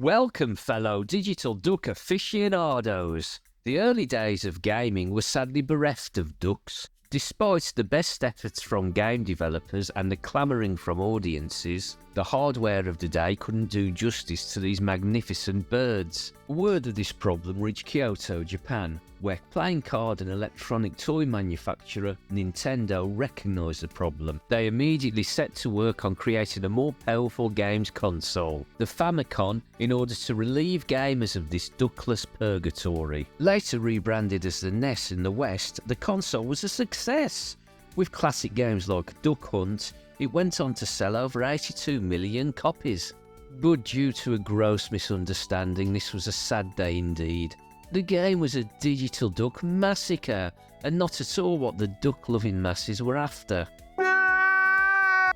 Welcome, fellow digital duck aficionados. The early days of gaming were sadly bereft of ducks. Despite the best efforts from game developers and the clamouring from audiences, the hardware of the day couldn't do justice to these magnificent birds. Word of this problem reached Kyoto, Japan, where playing card and electronic toy manufacturer Nintendo recognised the problem. They immediately set to work on creating a more powerful games console, the Famicom, in order to relieve gamers of this duckless purgatory. Later rebranded as the NES in the West, the console was a success. With classic games like Duck Hunt, it went on to sell over 82 million copies. But due to a gross misunderstanding, this was a sad day indeed. The game was a digital duck massacre, and not at all what the duck-loving masses were after.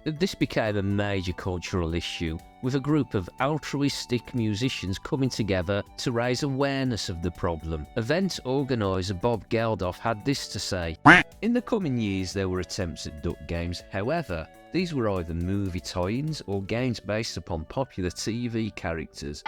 This became a major cultural issue, with a group of altruistic musicians coming together to raise awareness of the problem. Event organiser Bob Geldof had this to say: "In the coming years there were attempts at duck games, however, these were either movie tie-ins or games based upon popular TV characters."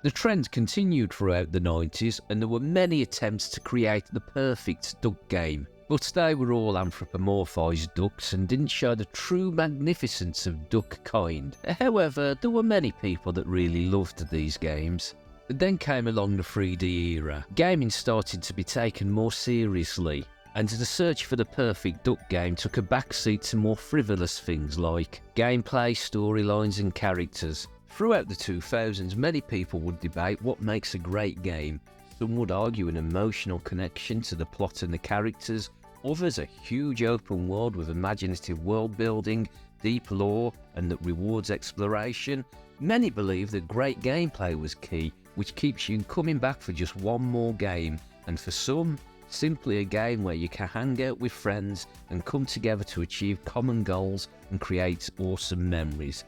The trend continued throughout the 90s, and there were many attempts to create the perfect duck game. But they were all anthropomorphised ducks and didn't show the true magnificence of duck kind. However, there were many people that really loved these games. Then came along the 3D era. Gaming started to be taken more seriously, and the search for the perfect duck game took a backseat to more frivolous things like gameplay, storylines and characters. Throughout the 2000s, many people would debate what makes a great game. Some would argue an emotional connection to the plot and the characters, others a huge open world with imaginative world building, deep lore, and that rewards exploration. Many believe that great gameplay was key, which keeps you coming back for just one more game, and for some, simply a game where you can hang out with friends and come together to achieve common goals and create awesome memories.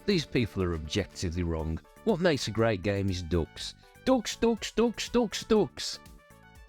These people are objectively wrong. What makes a great game is ducks. Ducks, ducks, ducks, ducks, ducks.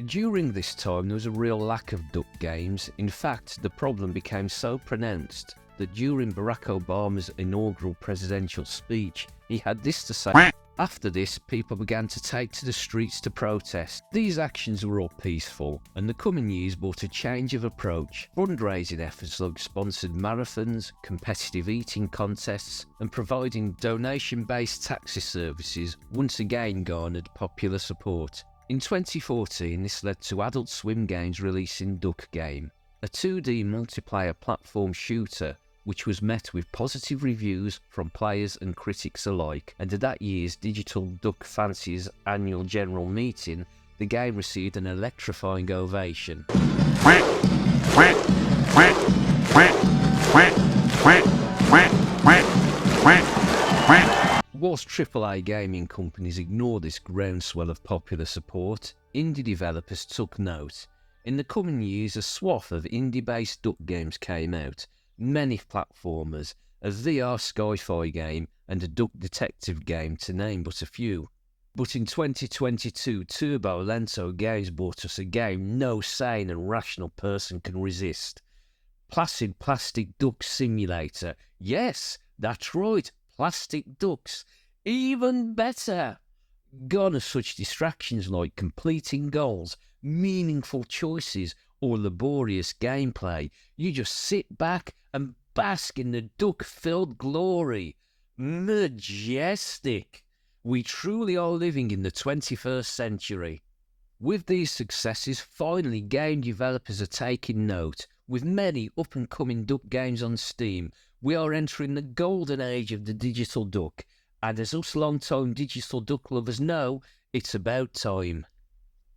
During this time there was a real lack of duck games. In fact, the problem became so pronounced that during Barack Obama's inaugural presidential speech, he had this to say. After this, people began to take to the streets to protest. These actions were all peaceful, and the coming years brought a change of approach. Fundraising efforts like sponsored marathons, competitive eating contests, and providing donation-based taxi services once again garnered popular support. In 2014, this led to Adult Swim Games releasing Duck Game, a 2D multiplayer platform shooter which was met with positive reviews from players and critics alike, and at that year's Digital Duck Fancy's annual general meeting, the game received an electrifying ovation. Whilst AAA gaming companies ignored this groundswell of popular support, indie developers took note. In the coming years, a swath of indie-based duck games came out. Many platformers, a VR sci-fi game, and a duck detective game, to name but a few. But in 2022, Turbo Lento Games brought us a game no sane and rational person can resist. Placid Plastic Duck Simulator. Yes, that's right, plastic ducks. Even better! Gone are such distractions like completing goals, meaningful choices, or laborious gameplay. You just sit back and bask in the duck-filled glory. Majestic! We truly are living in the 21st century. With these successes, finally game developers are taking note. With many up-and-coming duck games on Steam, we are entering the golden age of the digital duck. And as us long-time digital duck lovers know, it's about time.